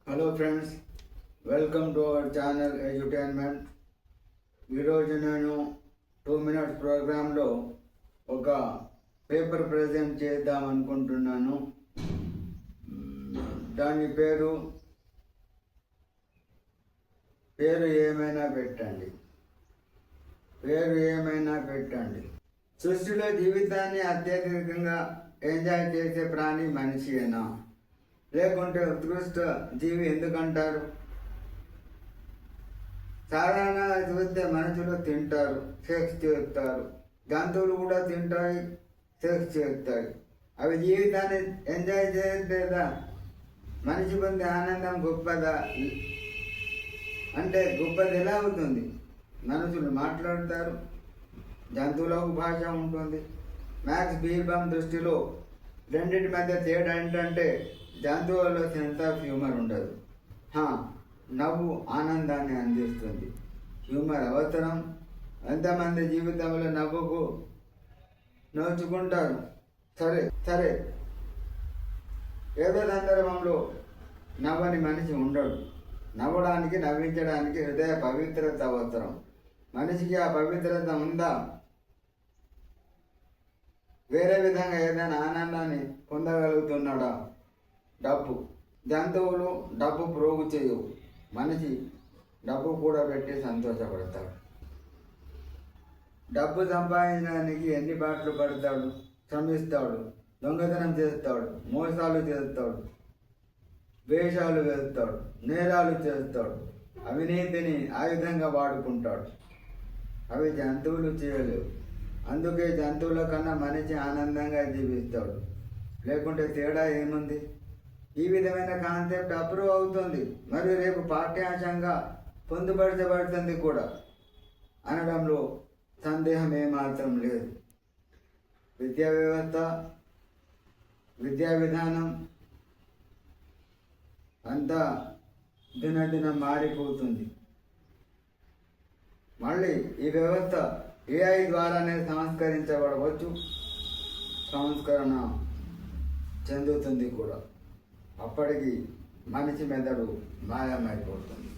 Hello friends, welcome to our channel edutainment. ఈరోజు నేను 2 minutes ప్రోగ్రాంలో ఒక పేపర్ ప్రజెంట్ చేద్దాం అనుకుంటున్నాను. దాని పేరు ఏమైనా పెట్టండి. సృష్టిలో జీవితాన్ని అత్యధికంగా ఎంజాయ్ చేసే ప్రాణి మనిషియేనా, లేకుంటే ఉత్కృష్ట జీవి ఎందుకంటారు? సాధారణంగా చూస్తే మనుషులు తింటారు, సెక్స్ చేస్తారు. జంతువులు కూడా తింటాయి, సెక్స్ చేస్తాయి. అవి జీవితాన్ని ఎంజాయ్ చేయలేదా? మనిషి పొందే ఆనందం గొప్పదా? అంటే గొప్పది ఎలా అవుతుంది? మనుషులు మాట్లాడతారు, జంతువులకు భాష ఉంటుంది. మ్యాక్స్ బీర్బామ్ దృష్టిలో రెండింటి మధ్య తేడా ఏంటంటే జంతువులలో సెన్స్ ఆఫ్ హ్యూమర్ ఉండదు. నవ్వు ఆనందాన్ని అందిస్తుంది. హ్యూమర్ అవసరం. ఎంతమంది జీవితంలో నవ్వుకు నోచుకుంటారు. సరే ఏదో సందర్భంలో నవ్వని మనిషి ఉండడు. నవ్వడానికి, నవ్వించడానికి హృదయ పవిత్రత అవసరం. మనిషికి ఆ పవిత్రత ఉందా? వేరే విధంగా ఏదైనా ఆనందాన్ని పొందగలుగుతున్నాడా? డబ్బు. జంతువులు డబ్బు ప్రోగు చేయవు. మనిషి డబ్బు కూడా పెట్టి సంతోషపడతాడు. డబ్బు సంపాదించడానికి ఎన్ని బాటలు పడతాడు, శ్రమిస్తాడు, దొంగతనం చేస్తాడు, మోసాలు చేస్తాడు, వేషాలు వేస్తాడు, నేరాలు చేస్తాడు, అవినీతిని ఆయుధంగా వాడుకుంటాడు. అవి జంతువులు చేయలేవు. అందుకే జంతువుల కన్నా మనిషి ఆనందంగా జీవిస్తాడు. లేకుంటే తేడా ఏముంది? ఈ విధమైన కాన్సెప్ట్ అప్రూవ్ అవుతుంది మరియు రేపు పాఠ్యాంశంగా పొందుపరచబడుతుంది కూడా అనడంలో సందేహం ఏమాత్రం లేదు. విద్యా వ్యవస్థ, విద్యా విధానం అంతా దినదినం మారిపోతుంది. మళ్ళీ ఈ వ్యవస్థ AI ద్వారానే సంస్కరించబడవచ్చు, సంస్కరణ చెందుతుంది కూడా. అప్పటికి మనిషి మెదడు మాయమైపోతుంది.